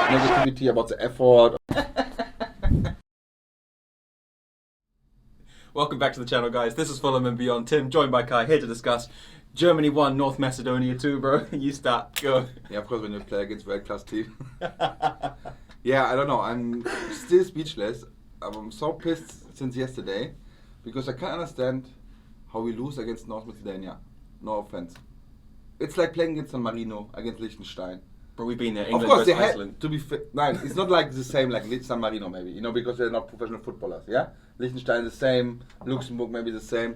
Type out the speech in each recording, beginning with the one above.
negativity about the effort. Welcome back to the channel, guys. This is Fulham and Beyond. Tim, joined by Kai, here to discuss Germany 1, North Macedonia 2, bro. You start, go. Yeah, of course, when you play against world-class team. Yeah, I don't know. I'm still speechless. I'm so pissed since yesterday because I can't understand how we lose against North Macedonia. No offense. It's like playing against San Marino, against Liechtenstein. But we've been there. England of course, they versus Iceland. had to be fit. No, it's not like the same like San Marino, maybe. You know, because they're not professional footballers. Yeah, Liechtenstein the same. Luxembourg maybe the same.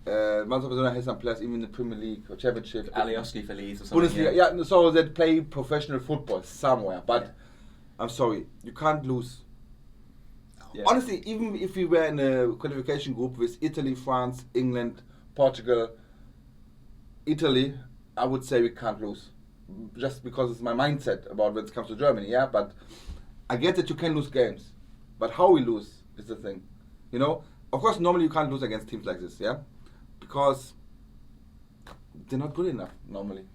North Macedonia has some players even in the Premier League or Championship. Alioski for Leeds or something. Bundesliga, yeah. So they play professional football somewhere. But I'm sorry, you can't lose. Yeah. Honestly, even if we were in a qualification group with Italy, France, England, Portugal, Italy, I would say we can't lose. Just because it's my mindset about when it comes to Germany, yeah. But I get that you can lose games, but how we lose is the thing, you know. Of course, normally you can't lose against teams like this, yeah, because they're not good enough normally.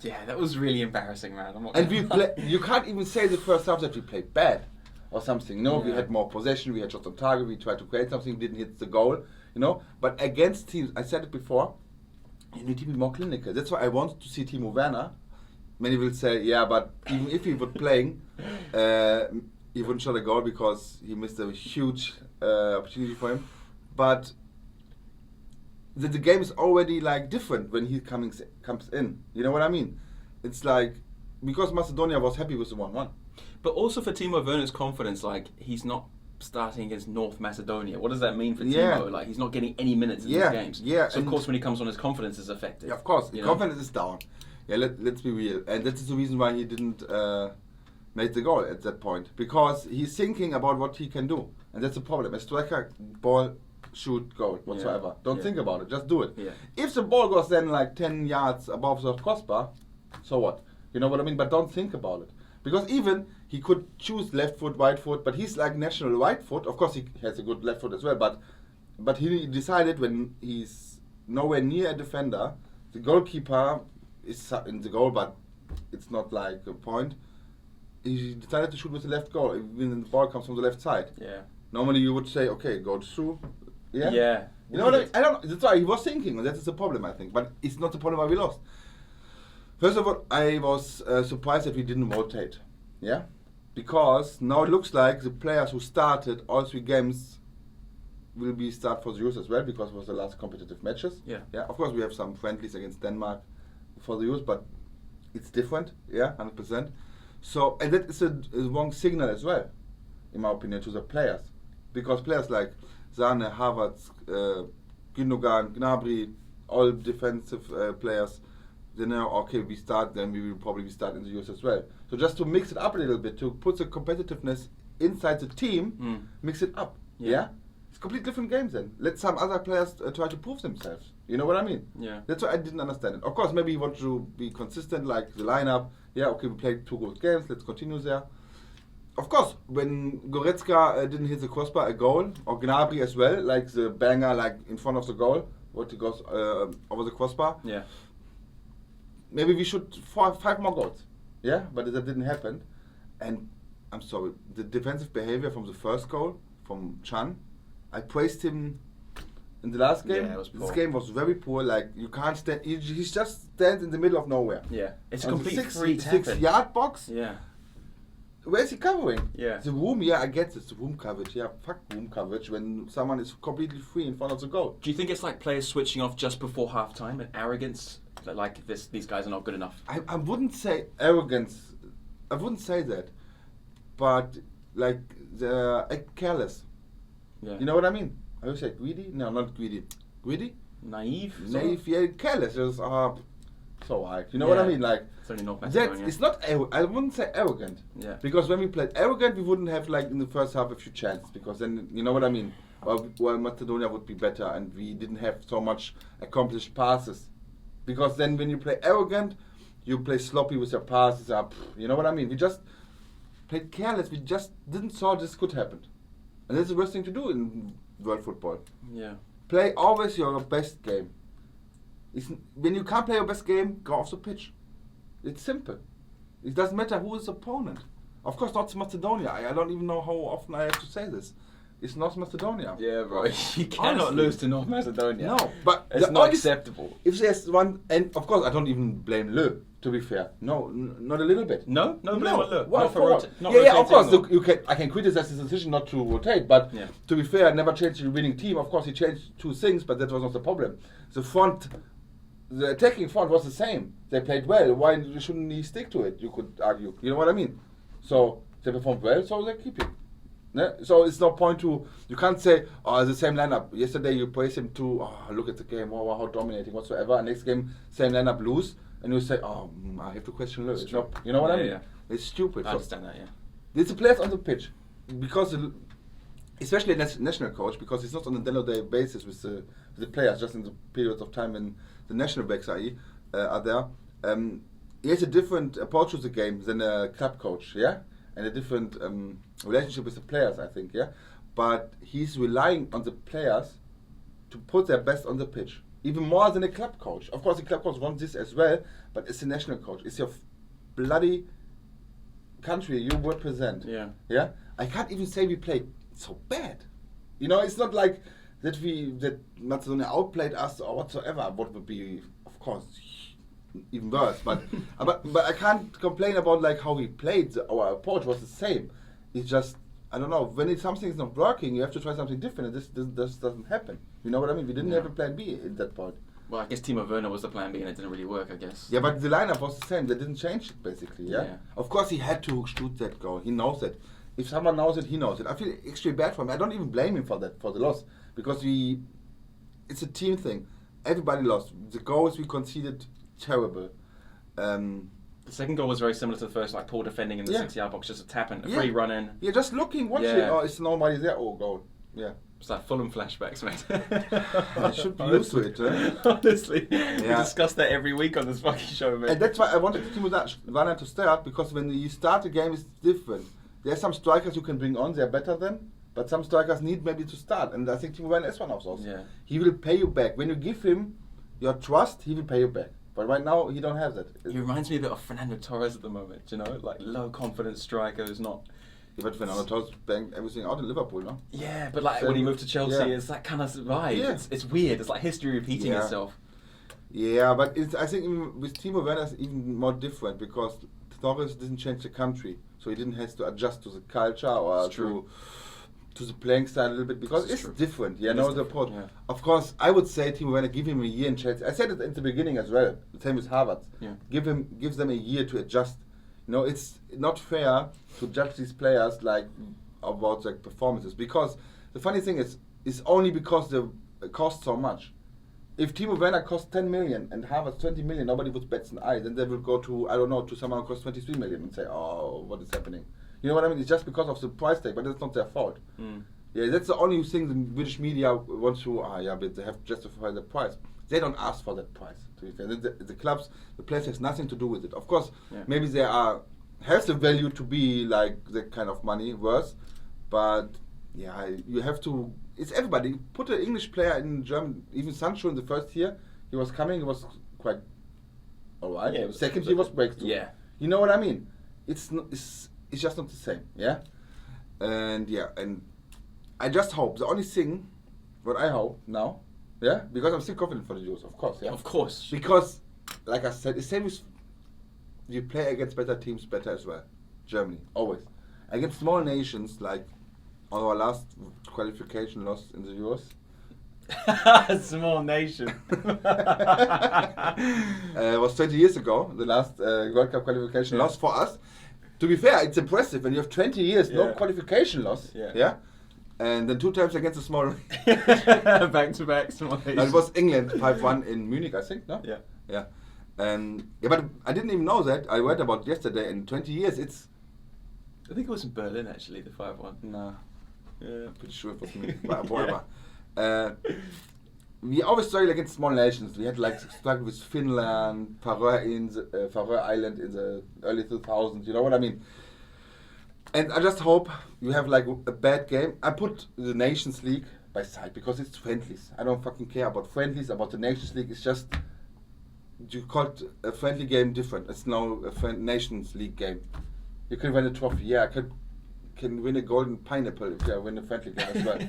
Yeah, that was really embarrassing, man. And we play. You can't even say the first half that we played bad or something. You know, we had more possession, we had shots on target, we tried to create something, didn't hit the goal. You know, but against teams, I said it before, you need to be more clinical. That's why I wanted to see Timo Werner. Many will say, yeah, but even if he would playing, he wouldn't shot a goal because he missed a huge opportunity for him. But the game is already like different when he comes in. You know what I mean? It's like because Macedonia was happy with the 1-1. But also for Timo Werner's confidence, like he's not starting against North Macedonia. What does that mean for Timo? Yeah. Like he's not getting any minutes in these games. Yeah. So of course when he comes on, his confidence is affected. Yeah, of course. The confidence is down. Yeah, let's be real. And that's the reason why he didn't make the goal at that point. Because he's thinking about what he can do. And that's the problem. A striker, ball, shoot, goal, whatsoever. Yeah. Don't think about it. Just do it. Yeah. If the ball goes then like 10 yards above the crossbar, so what? You know what I mean? But don't think about it. Because even he could choose left foot, right foot, but he's like national right foot. Of course he has a good left foot as well. But he decided when he's nowhere near a defender, the goalkeeper is in the goal, but it's not like a point. He decided to shoot with the left goal, even the ball comes from the left side. Yeah. Normally you would say, okay, it goes through. Yeah. Yeah. You know what I don't know. That's why he was thinking, and that is the problem, I think. But it's not the problem why we lost. First of all, I was surprised that we didn't rotate. Yeah. Because now it looks like the players who started all 3 games will be start for the Euros as well, because it was the last competitive matches. Yeah. Yeah. Of course, we have some friendlies against Denmark for the Euros, but it's different. Yeah, 100%. So, and that is a wrong signal as well, in my opinion, to the players, because players like Sane, Havertz, Gündogan, Gnabry, all defensive players, they know, okay, we start, then we will probably start in the Euros as well. So just to mix it up a little bit, to put the competitiveness inside the team, mix it up. Yeah? It's completely different games then. Let some other players try to prove themselves. You know what I mean? Yeah. That's why I didn't understand it. Of course, maybe he wants to be consistent, like the lineup. Yeah, okay, we played 2 good games, let's continue there. Of course, when Goretzka didn't hit the crossbar, a goal, or Gnabry as well, like the banger, like in front of the goal, what he goes over the crossbar. Yeah. Maybe we should 5 more goals. Yeah, but that didn't happen. And I'm sorry, the defensive behavior from the first goal, from Chan, I praised him in the last game. Yeah, it was poor. This game was very poor. Like you can't stand. He just stands in the middle of nowhere. Yeah, it's a On complete the free 6-yard box. Yeah. Where is he covering? Yeah. The room, yeah, I get it. The room coverage, yeah, fuck room coverage when someone is completely free in front of the goal. Do you think it's like players switching off just before half-time and arrogance? Like these guys are not good enough? I wouldn't say arrogance. I wouldn't say that. But like they're careless. Yeah. You know what I mean? I would say greedy? No, not greedy. Greedy? Naive? Naive, yeah, careless. Just so what? You know what I mean? Like it's only North that. Macedonia. It's not. I wouldn't say arrogant. Yeah. Because when we played arrogant, we wouldn't have like in the first half a few chances. Because then you know what I mean. Well, Macedonia would be better, and we didn't have so much accomplished passes. Because then when you play arrogant, you play sloppy with your passes. You know what I mean? We just played careless. We just didn't saw this could happen, and that's the worst thing to do in world football. Yeah. Play always your best game. When you can't play your best game, go off the pitch. It's simple. It doesn't matter who is the opponent. Of course, North Macedonia. I don't even know how often I have to say this. It's North Macedonia. Yeah, bro. You cannot lose to North Macedonia. No, but it's not acceptable. If there's one, and of course I don't even blame Le. To be fair, no, not a little bit. No blame on Le. Well, Not for what? Yeah, of course. Look, I can criticize his decision not to rotate, but Yeah. to be fair, I never changed the winning team. Of course, he changed two things, but that was not the problem. The attacking front was the same. They played well. Why shouldn't he stick to it? You could argue. You know what I mean? So they performed well, so they keep it. Ne? So it's no point to, you can't say, oh, it's the same lineup. Yesterday you praise him to, oh, look at the game, wow, how dominating, whatsoever. And next game, same lineup, lose. And you say, oh, I have to question Lewis. You know what I mean? Yeah. It's stupid. I understand that, yeah. It's the players on the pitch. Because, especially a national coach, because it's not on a day-to-day basis with the players, just in the periods of time when the national backs are there. He has a different approach to the game than a club coach, yeah? And a different relationship with the players, I think, yeah? But he's relying on the players to put their best on the pitch. Even more than a club coach. Of course, the club coach wants this as well, but it's a national coach. It's your bloody country you represent. Yeah. Yeah? I can't even say we played so bad. You know, it's not like that Macedonia outplayed us or whatsoever. What would be, of course, even worse. But I can't complain about like how we played. Our approach was the same. It's just, I don't know, when something is not working, you have to try something different, and this doesn't happen. You know what I mean? We didn't have a plan B at that point. Well, I guess Timo Werner was the plan B and it didn't really work, I guess. Yeah, but the lineup was the same. They didn't change it, basically, yeah? Of course he had to shoot that goal. He knows it. If someone knows it, he knows it. I feel extremely bad for him. I don't even blame him for that, for the loss. Because it's a team thing. Everybody lost. The goals we conceded, terrible. The second goal was very similar to the first, like poor defending in the 6-yard box, just a tap and a free run in. Yeah, just looking, watching. Oh, it's nobody there. Oh, goal. Yeah. It's like Fulham flashbacks, mate. I should be used to it. Honestly, we discuss that every week on this fucking show, mate. And that's why I wanted Timo Werner to start, because when you start a game, it's different. There are some strikers you can bring on, they're better than, but some strikers need maybe to start, and I think Timo Werner is one of those. Yeah. He will pay you back. When you give him your trust, he will pay you back. But right now, he don't have that. He reminds me a bit of Fernando Torres at the moment, you know? Like low confidence striker who's not... Yeah, but Fernando Torres banged everything out in Liverpool, no? Yeah, but like when he moved to Chelsea, it's that kind of vibe. Yeah. It's weird. It's like history repeating itself. Yeah, but I think with Timo Werner it's even more different, because Torres didn't change the country, so he didn't have to adjust to the culture or to the playing style a little bit, because it's different. Yeah, no, the approach. Yeah. Of course, I would say Timo Werner, give him a year in Chelsea. I said it at the beginning as well. The same with Harvard. Yeah. Gives them a year to adjust. You know, it's not fair to judge these players like about their performances, because the funny thing is, it's only because they cost so much. If Timo Werner costs 10 million and Harvard's 20 million, nobody would bet an eye. Then they will go to, I don't know, to someone who costs 23 million and say, oh, what is happening? You know what I mean? It's just because of the price tag, but it's not their fault. Yeah, that's the only thing the British media wants to, but they have to justify the price. They don't ask for that price, to be fair. The clubs, the players has nothing to do with it. Of course, maybe they have the value to be like that kind of money worth, but yeah, you have to, it's everybody. Put an English player in German, even Sancho in the first year, he was coming, he was quite alright. Yeah, second year was breakthrough. Yeah. You know what I mean? It's just not the same, yeah? And I just hope, the only thing, what I hope now, yeah, because I'm still confident for the Euros, of course, yeah? Of course. Because, like I said, the same is, you play against better teams better as well. Germany, always. Against small nations, like our last qualification loss in the Euros. Small nation. It was 20 years ago, the last World Cup qualification loss for us. To be fair, it's impressive when you have 20 years, no qualification loss. Yeah. And then 2 times against a small back to back small nation. It was England 5-1 in Munich, I think, no? Yeah. Yeah. And but I didn't even know that. I read about it yesterday. In 20 years, it's. I think it was in Berlin actually, the 5-1. Nah. Yeah. Pretty sure it was me. But whatever. We always struggle against small nations. We had like struggled with Finland, Faroe Island in the early 2000s. You know what I mean? And I just hope you have like a bad game. I put the Nations League by side because it's friendlies. I don't fucking care about friendlies, about the Nations League. It's just, you call it a friendly game different. It's now a Nations League game. You can win a trophy. Yeah, I can win a golden pineapple if I win a friendly game as well.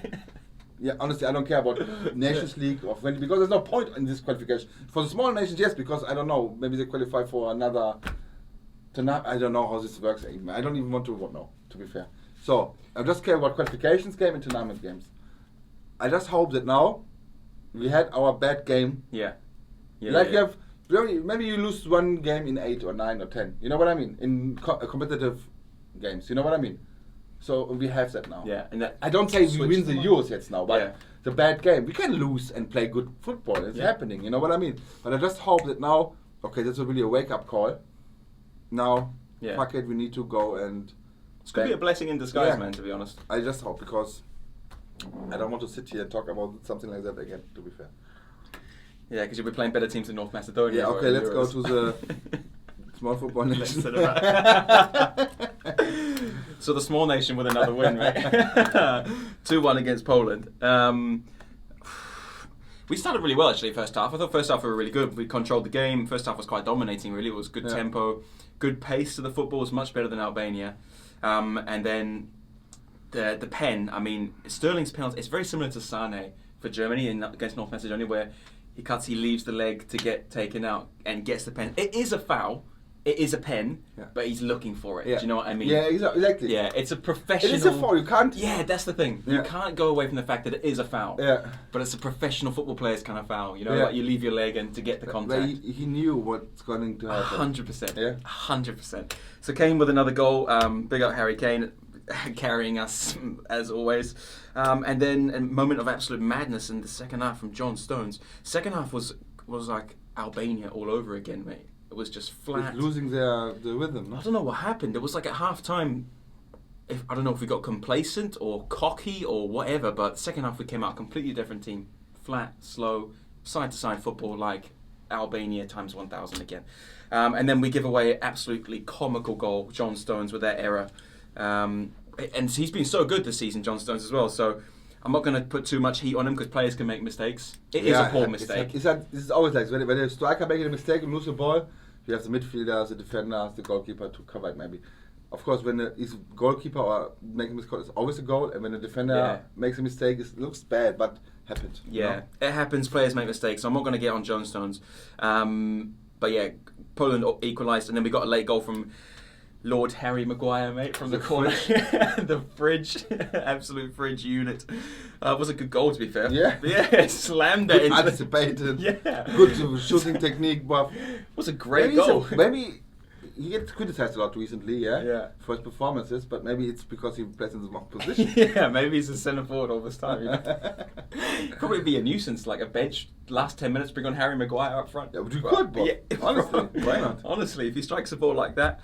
Yeah, honestly, I don't care about Nations League or friendly because there's no point in this qualification. For the small nations, yes, because I don't know, maybe they qualify for another. I don't know how this works even. I don't even want to know, to be fair. So I just care about qualifications game and tournament games. I just hope that now we had our bad game. Yeah. You have maybe you lose one game in 8 or 9 or 10. You know what I mean? In competitive games. You know what I mean? So we have that now. Yeah, and that I don't say we win the Euros yet now, but the bad game we can lose and play good football. It's happening. You know what I mean? But I just hope that now, okay, that's really a wake up call. Now, fuck it, we need to go and. It's gonna be a blessing in disguise, man. To be honest, I just hope because I don't want to sit here and talk about something like that again. To be fair. Yeah, because you'll be playing better teams in North Macedonia. Yeah, okay, let's go to the small football nation. So the small nation with another win, mate. 2-1 against Poland. We started really well, actually, first half. I thought first half we were really good. We controlled the game. First half was quite dominating, really. It was good tempo, good pace to the football. It was much better than Albania. And then the pen, I mean, Sterling's penalty, it's very similar to Sane for Germany against North Macedonia, where he leaves the leg to get taken out and gets the pen. It is a foul. It is a pen, but he's looking for it. Do you know what I mean? Yeah, exactly. Yeah, it's a professional. It is a foul. You can't. Yeah, that's the thing. You can't go away from the fact that it is a foul. Yeah. But it's a professional football player's kind of foul. You know, like you leave your leg and to get the contact. But he knew what's going to happen. 100%. Yeah. 100%. So Kane with another goal. Big up Harry Kane, carrying us as always. And then a moment of absolute madness in the second half from John Stones. Second half was like Albania all over again, mate. It was just flat. Losing the rhythm. No? I don't know what happened. It was like at half time, I don't know if we got complacent or cocky or whatever, but second half we came out a completely different team. Flat, slow, side-to-side football like Albania times 1,000 again. And then we give away an absolutely comical goal, John Stones, with that error. And he's been so good this season, John Stones, as well. So I'm not going to put too much heat on him because players can make mistakes. It is a poor mistake. It's always like when a striker makes a mistake and loses the ball, you have the midfielders, the defenders, the goalkeeper to cover it maybe. Of course, when the goalkeeper or making a mistake, it's always a goal, and when the defender makes a mistake, it looks bad, but happens. Yeah, it happens. Players make mistakes, so I'm not going to get on John Stones. But yeah, Poland equalised, and then we got a late goal from Lord Harry Maguire, mate, from the corner. The fridge, absolute fridge unit. Was a good goal, to be fair. Yeah, slammed it into anticipated. Good shooting technique, but was a great goal. Maybe he gets criticized a lot recently, for his performances, but maybe it's because he plays in the wrong position. Yeah, maybe he's a centre forward all this time. You know? Probably be a nuisance, like a bench. Last 10 minutes, bring on Harry Maguire up front. Yeah, but you could, but honestly, why not? Honestly, if he strikes a ball like that.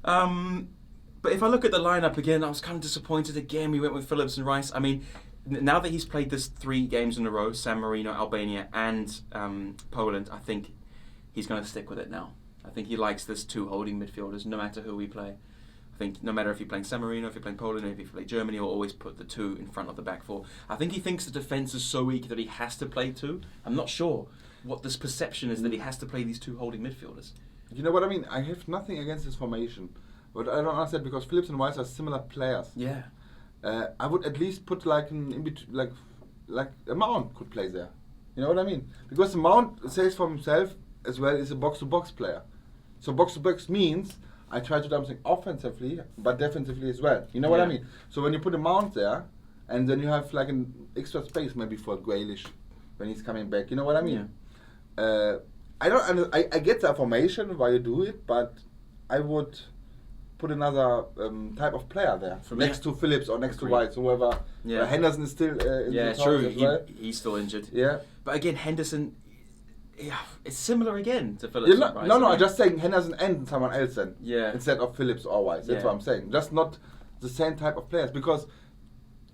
But if I look at the lineup again, I was kind of disappointed again. We went with Phillips and Rice. I mean, now that he's played this 3 games in a row, San Marino, Albania, and Poland, I think he's going to stick with it now. I think he likes this 2 holding midfielders, no matter who we play. I think no matter if you're playing San Marino, if you're playing Poland, or if you play Germany, he'll always put the 2 in front of the back 4. I think he thinks the defence is so weak that he has to play 2. I'm not sure what this perception is that he has to play these 2 holding midfielders. You know what I mean? I have nothing against this formation. But I don't understand because Phillips and Rice are similar players. Yeah. I would at least put like a Mount could play there. You know what I mean? Because the Mount says for himself as well is a box-to-box player. So box-to-box means I try to do something offensively but defensively as well. You know what I mean? So when you put a Mount there and then you have like an extra space maybe for Grealish when he's coming back. You know what I mean? Yeah. I get the formation why you do it, but I would put another type of player there next to Phillips or next to White, whoever. Yeah. Henderson is still in the true. As well. He's still injured. Yeah. But again, Henderson, it's similar again to Phillips. Yeah, no, I'm just saying Henderson and someone else then. Yeah. Instead of Phillips or White. That's what I'm saying. Just not the same type of players. Because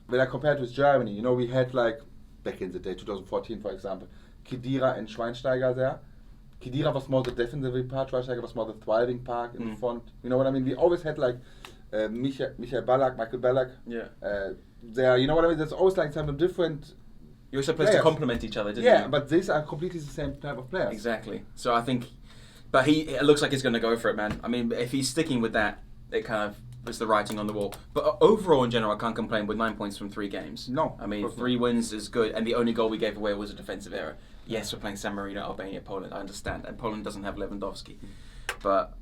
when I compared with Germany, you know, we had like, back in the day, 2014 for example, Khedira and Schweinsteiger there. Khedira was more the defensive part, Schweinsteiger was more the thriving part in the front. You know what I mean? We always had like Michael Ballack. Yeah. There, you know what I mean? There's always like something different. You were supposed to complement each other, didn't you? Yeah, but these are completely the same type of players. Exactly. So I think, but it looks like he's going to go for it, man. I mean, if he's sticking with that it kind of was the writing on the wall. But overall, in general, I can't complain with 9 points from 3 games. No, I mean, of course 3 not. wins is good, and the only goal we gave away was a defensive error. Yes, we're playing San Marino, Albania, Poland. I understand, and Poland doesn't have Lewandowski, but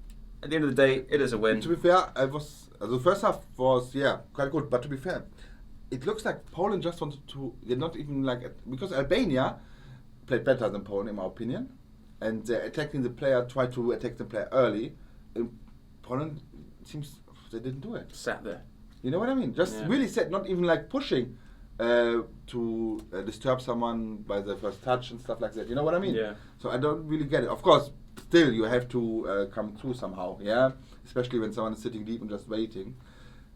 at the end of the day, it is a win. To be fair, the first half was quite good. But to be fair, it looks like Poland just wanted to. They're not even because Albania played better than Poland, in my opinion, and they're attacking the player, try to attack the player early. Poland seems they didn't do it. Sat there. You know what I mean? Just really set, not even pushing to disturb someone by the first touch and stuff like that. You know what I mean? Yeah. So I don't really get it. Of course, still you have to come through somehow. Yeah. Especially when someone is sitting deep and just waiting.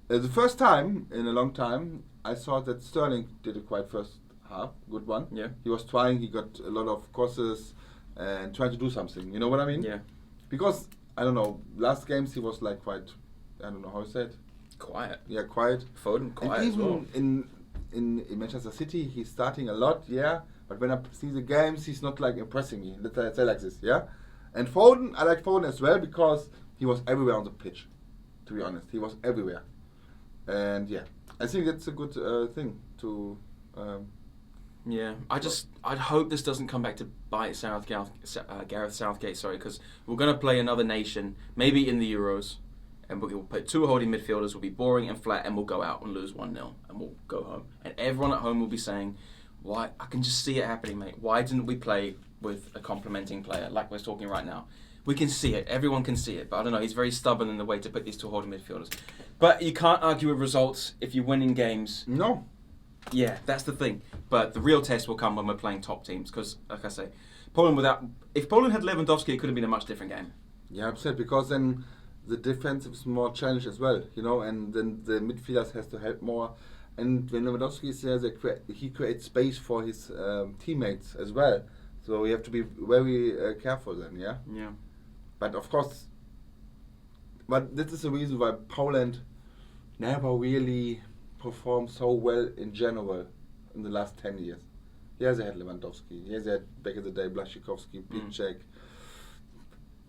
The first time in a long time, I saw that Sterling did a quite first half, good one. Yeah. He was trying. He got a lot of crosses and trying to do something. You know what I mean? Yeah. Because I don't know. Last games he was quite. I don't know how to say it. Quiet. Yeah, quiet. Foden, quiet And as even well. in Manchester City, he's starting a lot, yeah. But when I see the games, he's not impressing me. Let's say like this, yeah. And Foden, I like Foden as well because he was everywhere on the pitch. To be honest, he was everywhere. And yeah, I think that's a good thing to. Yeah, I'd hope this doesn't come back to bite Gareth Southgate, sorry, because we're going to play another nation, maybe in the Euros, and we'll put 2 holding midfielders, will be boring and flat, and we'll go out and lose 1-0, and we'll go home. And everyone at home will be saying, why? I can just see it happening, mate. Why didn't we play with a complementing player like we're talking right now? We can see it. Everyone can see it. But I don't know. He's very stubborn in the way to put these 2 holding midfielders. But you can't argue with results if you're winning games. No. Yeah, that's the thing. But the real test will come when we're playing top teams. Because, like I say, if Poland had Lewandowski, it could have been a much different game. Yeah, I'm sad because then the defense is more challenged as well, you know, and then the midfielders has to help more. And when Lewandowski is there, he creates space for his teammates as well. So we have to be very careful then, yeah? Yeah. But of course, but this is the reason why Poland never really performed so well in general in the last 10 years. Yes, they had Lewandowski. Yes, they had back in the day Blaszczykowski, Piszczek.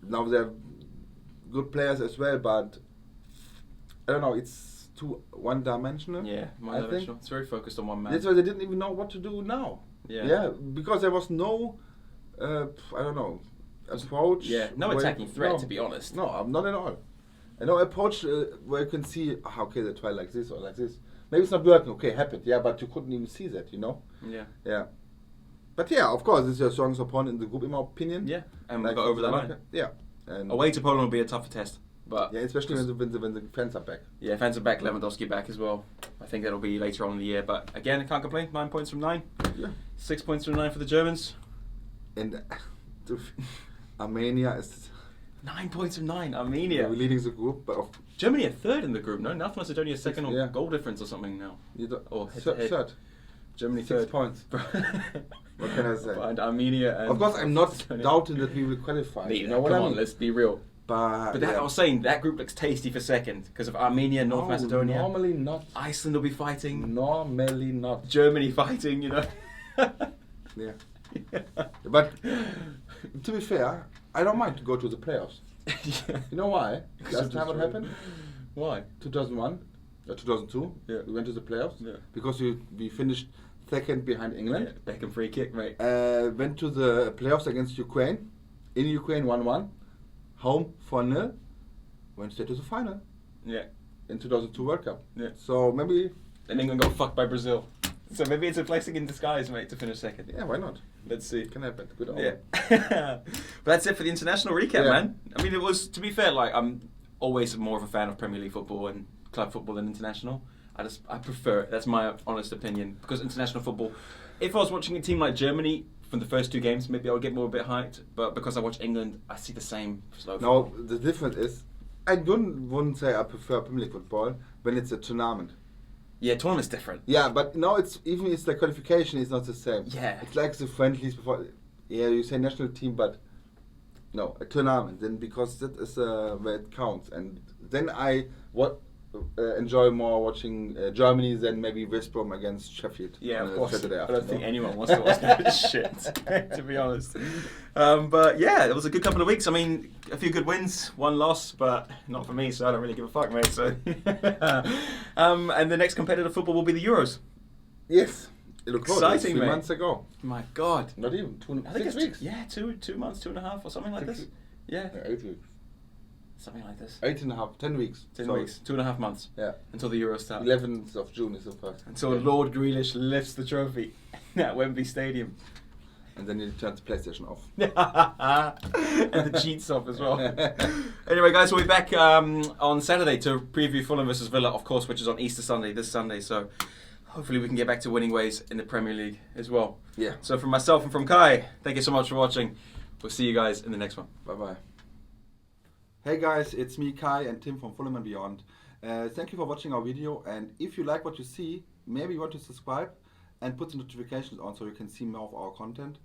Now they're good players as well, but I don't know, it's too one-dimensional. Yeah, one-dimensional. It's very focused on one man. That's why they didn't even know what to do now. Yeah, because there was no, I don't know, approach. Yeah, no attacking threat, to be honest. No, not at all. No approach where you can see, okay, they try like this or like this. Maybe it's not working, okay, happened, yeah, but you couldn't even see that, you know? Yeah. Yeah. But yeah, of course, this is your strongest opponent in the group, in my opinion. Yeah, and we'll go over the line. Yeah. And away to Poland will be a tougher test. But yeah, especially when the fans are back. Yeah, fans are back, Lewandowski back as well. I think that'll be later on in the year. But again, I can't complain. 9 points from 9. Yeah. 6 points from 9 for the Germans. And Armenia is 9 points from 9. Armenia. We're leading the group, but Germany are third in the group. No, North Macedonia second on yeah. goal difference or something now. Or third. Germany 6 third. points. What can I say? And Armenia. And of course, I'm not doubting that we will qualify. Neither. You know what Come I on, mean? let's be real. But that, I was saying that group looks tasty for second because of Armenia, North Macedonia. Normally not. Iceland will be fighting. Normally not. Germany fighting, you know. Yeah. But to be fair, I don't mind to go to the playoffs. Yeah. You know why? Last time what happened? Why? 2001, 2002. Yeah. We went to the playoffs. Yeah. Because we finished second behind England. Yeah, Beckham free kick, mate. Went to the playoffs against Ukraine. In Ukraine, 1-1. Home 4-0. Went straight to the final. Yeah. In 2002 World Cup. Yeah. So maybe. And England got fucked by Brazil. So maybe it's a blessing in disguise, mate, to finish second. Yeah, why not? Let's see. Can happen. Good on. Yeah. But that's it for the international recap, man. I mean, it was, to be fair, like, I'm always more of a fan of Premier League football and club football than international. I prefer it. That's my honest opinion. Because international football, if I was watching a team like Germany from the first 2 games, maybe I would get more a bit hyped. But because I watch England, I see the same slow Now, the difference is, I wouldn't say I prefer Premier League football when it's a tournament. Yeah, tournament's different. Yeah, but now it's like qualification is not the same. Yeah. It's like the friendlies before. Yeah, you say national team, but no, a tournament. Then because that is where it counts. And then enjoy more watching Germany than maybe West Brom against Sheffield. Yeah, on of a course. Saturday I don't afternoon. think anyone wants to watch that shit, to be honest. But yeah, it was a good couple of weeks. I mean, a few good wins, one loss, but not for me, so I don't really give a fuck, mate. So, and the next competitive football will be the Euros. Yes. It looked Exciting, 3 mate. months ago. My God. Not even. I think 6 it's weeks. Yeah, 2 months, 2.5, or something like 6 this. weeks. Yeah, Yeah, 8 weeks. something like this. 8.5, 10 weeks. 10 Sorry. weeks, 2.5 months Yeah. until the Euros start. 11th of June is the first. Until Lord Grealish lifts the trophy at Wembley Stadium. And then you turn the PlayStation off. And the cheats off as well. Anyway, guys, we'll be back on Saturday to preview Fulham versus Villa, of course, which is on Easter Sunday, this Sunday. So hopefully we can get back to winning ways in the Premier League as well. Yeah. So from myself and from Kai, thank you so much for watching. We'll see you guys in the next one. Bye-bye. Hey guys, it's me, Kai, and Tim from Fulham and Beyond. Thank you for watching our video, and if you like what you see, maybe you want to subscribe and put the notifications on so you can see more of our content.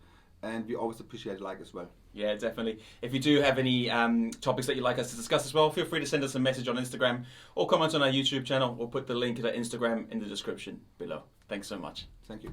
And we always appreciate a like as well. Yeah, definitely. If you do have any topics that you'd like us to discuss as well, feel free to send us a message on Instagram or comment on our YouTube channel. We'll put the link to the Instagram in the description below. Thanks so much. Thank you.